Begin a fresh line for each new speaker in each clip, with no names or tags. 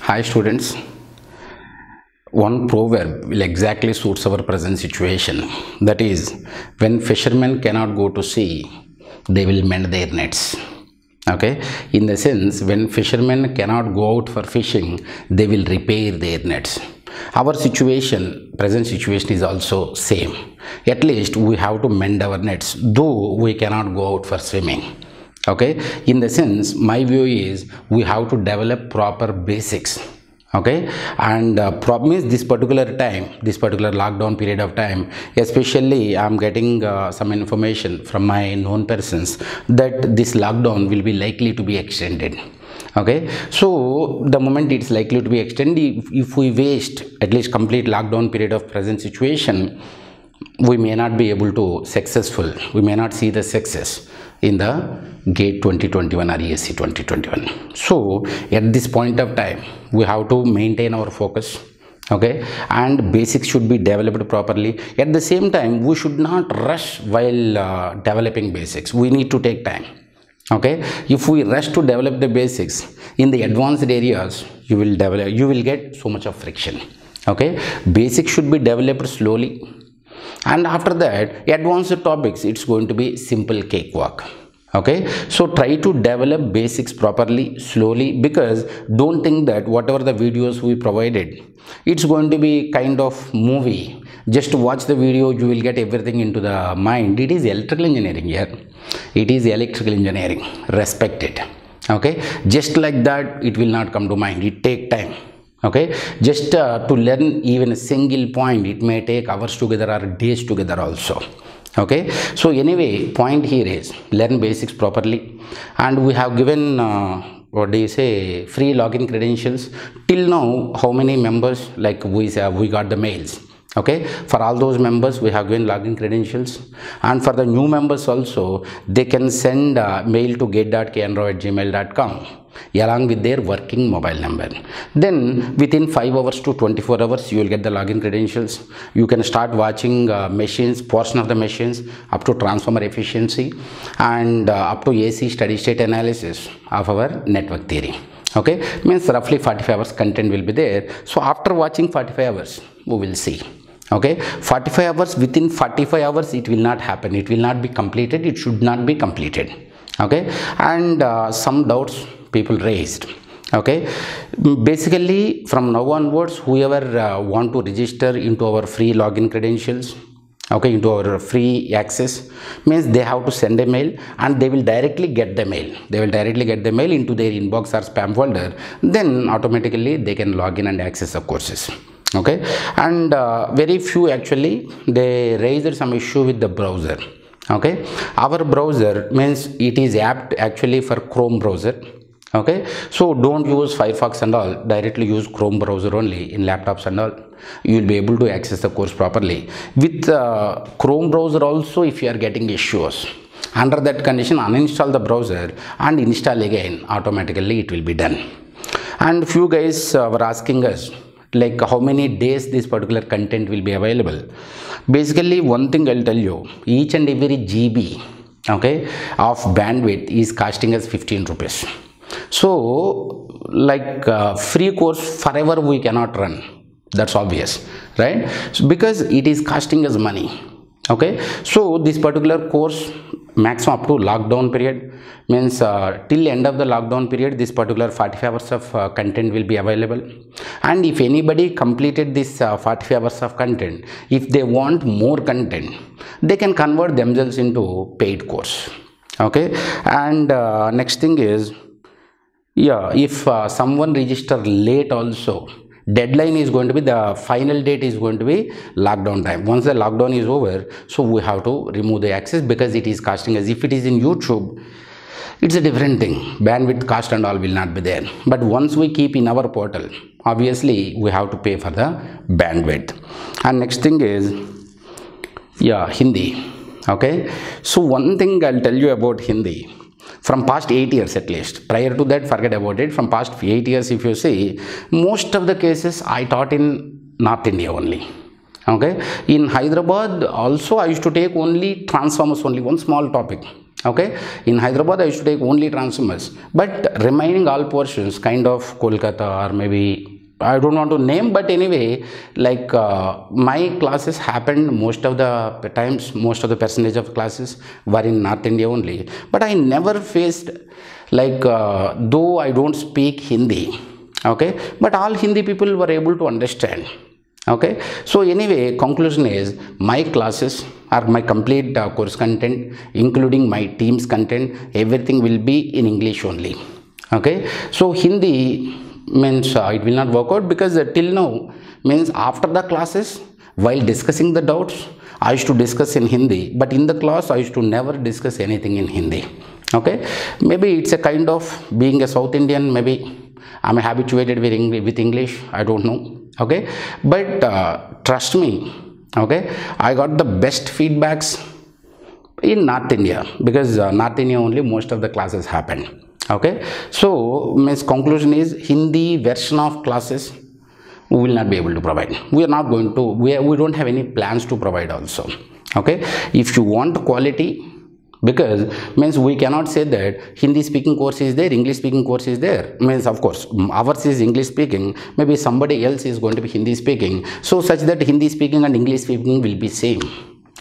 Hi students, one proverb will exactly suits our present situation. That is, when fishermen cannot go to sea, they will mend their nets. Okay, in the sense, when fishermen cannot go out for fishing, they will repair their nets. Our situation, present situation is also same. At least we have to mend our nets, though we cannot go out for swimming. Okay, in the sense, my view is we have to develop proper basics. Okay, and problem is this particular lockdown period of time, especially I'm getting some information from my known persons that this lockdown will be likely to be extended. Okay, so the moment it's likely to be extended, if we waste at least complete lockdown period of present situation, we may not be able to successful, we may not see the success in the GATE 2021 or ESE 2021. So at this point of time, we have to maintain our focus. Okay, and basics should be developed properly. At the same time, we should not rush while developing basics. We need to take time. Okay, if we rush to develop the basics in the advanced areas, you will get so much of friction. Okay, basics should be developed slowly, and after that advanced topics, it's going to be simple cakewalk. Okay, so try to develop basics properly, slowly, because don't think that whatever the videos we provided, it's going to be kind of movie. Just watch the video, you will get everything into the mind. It is electrical engineering here. It is electrical engineering. Respect it. Okay, just like that, it will not come to mind. It take time. Okay, just to learn even a single point, it may take hours together or days together also. Okay, so anyway, point here is learn basics properly, and we have given free login credentials. Till now, how many members, like we got the mails. Okay, for all those members we have given login credentials, and for the new members also, they can send mail to gate.knrao@gmail.com along with their working mobile number. Then within 5 hours to 24 hours you will get the login credentials. You can start watching machines, portion of the machines, up to transformer efficiency, and up to AC steady state analysis of our network theory. Okay, means roughly 45 hours content will be there. So after watching 45 hours, we will see. Okay, 45 hours, within 45 hours it will not happen, it will not be completed, it should not be completed. Okay, and some doubts people raised. Okay, basically from now onwards, whoever want to register into our free login credentials, okay, into our free access, means they have to send a mail, and they will directly get the mail. They will directly get the mail into their inbox or spam folder. Then automatically they can log in and access the courses. Okay, and very few actually, they raised some issue with the browser. Okay, our browser means it is apt actually for Chrome browser. Okay, so don't use Firefox and all, directly use Chrome browser only in laptops and all. You will be able to access the course properly. With Chrome browser also, if you are getting issues, under that condition, uninstall the browser and install again, automatically it will be done. And few guys were asking us, like, how many days this particular content will be available. Basically, one thing I'll tell you, each and every GB, okay, of bandwidth is costing us 15 rupees. So like free course forever we cannot run, that's obvious, right? So, because it is costing us money. Okay, so this particular course maximum up to lockdown period, means till end of the lockdown period, this particular 45 hours of content will be available. And if anybody completed this 45 hours of content, if they want more content, they can convert themselves into paid course. Okay, and next thing is, yeah, if someone register late also, deadline is going to be, the final date is going to be lockdown time. Once the lockdown is over, so we have to remove the access, because it is costing us. If it is in YouTube, it's a different thing, bandwidth cost and all will not be there. But once we keep in our portal, obviously we have to pay for the bandwidth. And next thing is, yeah, Hindi. Okay, so one thing I'll tell you about Hindi. From past 8 years at least, prior to that forget about it, from past 8 years if you see, most of the cases I taught in North India only. Okay, in Hyderabad also I used to take only transformers, only one small topic. Okay, in Hyderabad I used to take only transformers, but remaining all portions, kind of Kolkata or maybe I don't want to name, but anyway, like my classes happened most of the times, most of the percentage of classes were in North India only. But I never faced like though I don't speak Hindi, okay, but all Hindi people were able to understand. Okay, so anyway, conclusion is my classes or my complete course content, including my team's content, everything will be in English only. Okay, so Hindi means it will not work out, because till now means after the classes, while discussing the doubts, I used to discuss in Hindi, but in the class I used to never discuss anything in Hindi. Okay, maybe it's a kind of being a South Indian, maybe I'm habituated with English, I don't know. Okay, but trust me, okay, I got the best feedbacks in North India, because North India only most of the classes happen. Okay, so means conclusion is Hindi version of classes we will not be able to provide. We are not going to, we don't have any plans to provide also. Okay, if you want quality, because means we cannot say that Hindi speaking course is there, English speaking course is there, means of course ours is English speaking, maybe somebody else is going to be Hindi speaking, so such that Hindi speaking and English speaking will be same.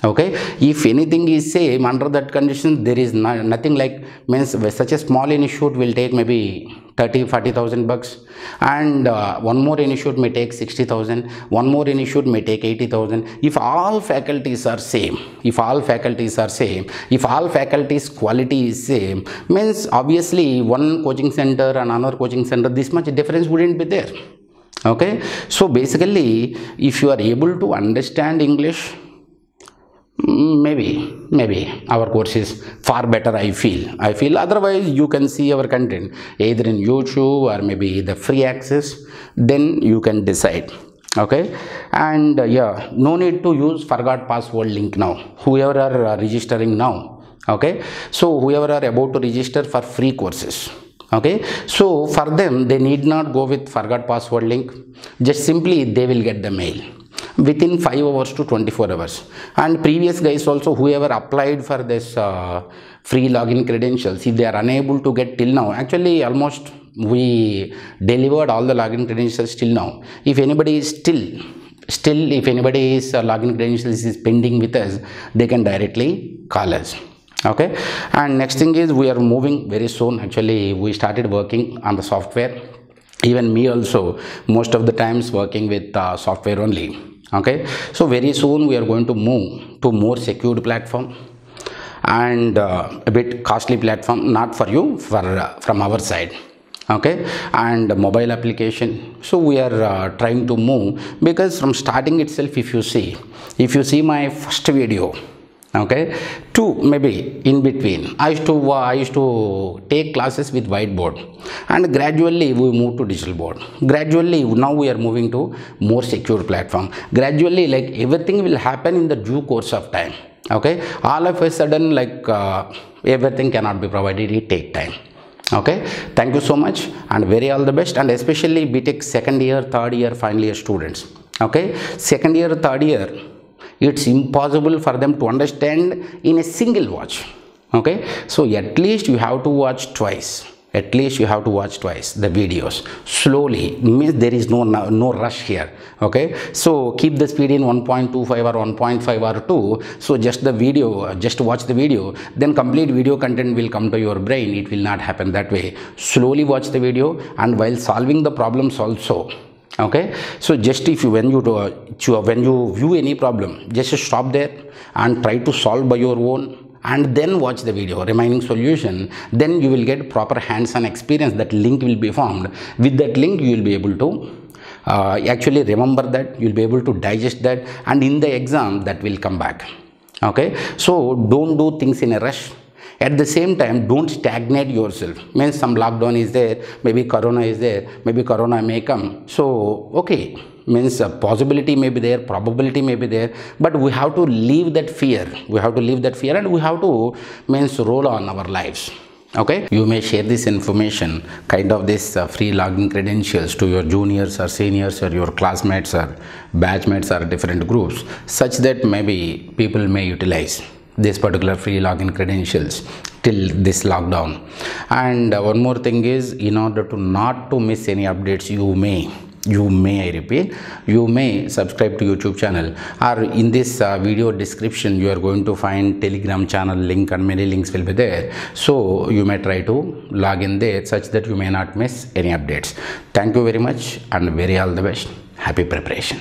Okay, if anything is same, under that condition there is nothing like, means such a small institute will take maybe 30,000-40,000 bucks, and one more institute may take 60,000, one more institute may take 80,000. If all faculties are same, if all faculties quality is same, means obviously one coaching center and another coaching center, this much difference wouldn't be there. Okay, so basically if you are able to understand English, maybe our course is far better. I feel otherwise you can see our content either in YouTube or maybe the free access, then you can decide. Okay, and yeah, no need to use forgot password link now, whoever are registering now. Okay, so whoever are about to register for free courses, okay, so for them they need not go with forgot password link, just simply they will get the mail within 5 hours to 24 hours. And previous guys also, whoever applied for this free login credentials, if they are unable to get till now, actually almost we delivered all the login credentials till now. If anybody is still if anybody's login credentials is pending with us, they can directly call us. Okay, and next thing is we are moving very soon. Actually we started working on the software, even me also most of the times working with software only. Okay, so very soon we are going to move to more secured platform and a bit costly platform, not for you, from our side. Okay, and mobile application, so we are trying to move, because from starting itself, if you see my first video, okay, to maybe in between I used to take classes with whiteboard, and gradually we moved to digital board. Gradually now we are moving to more secure platform. Gradually, like everything will happen in the due course of time. Okay, all of a sudden, like everything cannot be provided, it take time. Okay, thank you so much and very all the best, and especially BTech second year, third year, final year students. Okay, second year, third year, it's impossible for them to understand in a single watch. Okay, so at least you have to watch twice. At least you have to watch twice the videos slowly, means there is no rush here. Okay, so keep the speed in 1.25 or 1.5 or 2. So just watch the video, then complete video content will come to your brain. It will not happen that way. Slowly watch the video, and while solving the problems also. Okay, so just when you view any problem, just stop there and try to solve by your own, and then watch the video remaining solution. Then you will get proper hands-on experience. That link will be formed. With that link you will be able to actually remember that, you will be able to digest that, and in the exam that will come back. Okay, so don't do things in a rush. At the same time, don't stagnate yourself. Means some lockdown is there, maybe corona is there, maybe corona may come. So okay, means a possibility may be there, probability may be there, but we have to leave that fear. We have to leave that fear, and we have to means roll on our lives. Okay, you may share this information, kind of this free login credentials, to your juniors or seniors or your classmates or batchmates or different groups, such that maybe people may utilize. this particular free login credentials till this lockdown. And one more thing is, in order to not to miss any updates, I repeat, you may subscribe to YouTube channel, or in this video description you are going to find Telegram channel link, and many links will be there, so you may try to log in there such that you may not miss any updates. Thank you very much, and very all the best. Happy preparation.